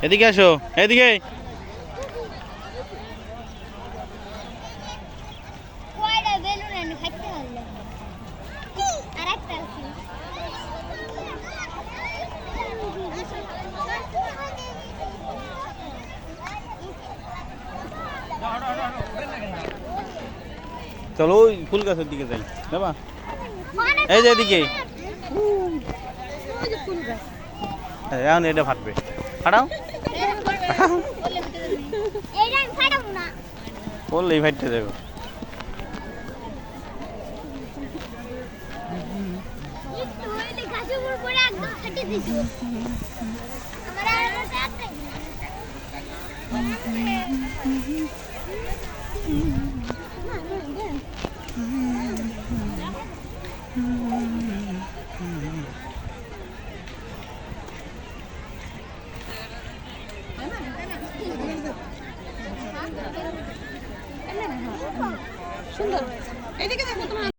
এদিকে আসো, এদিকে। চলো ওই ফুল গাছের দিকে যাই, যাবা? এই যে এদিকে, এখন এটা ফাটবে, ফাটাও। বললেই ফাটতে যাবে। সুন্দর, এদিকে দেখো তোমার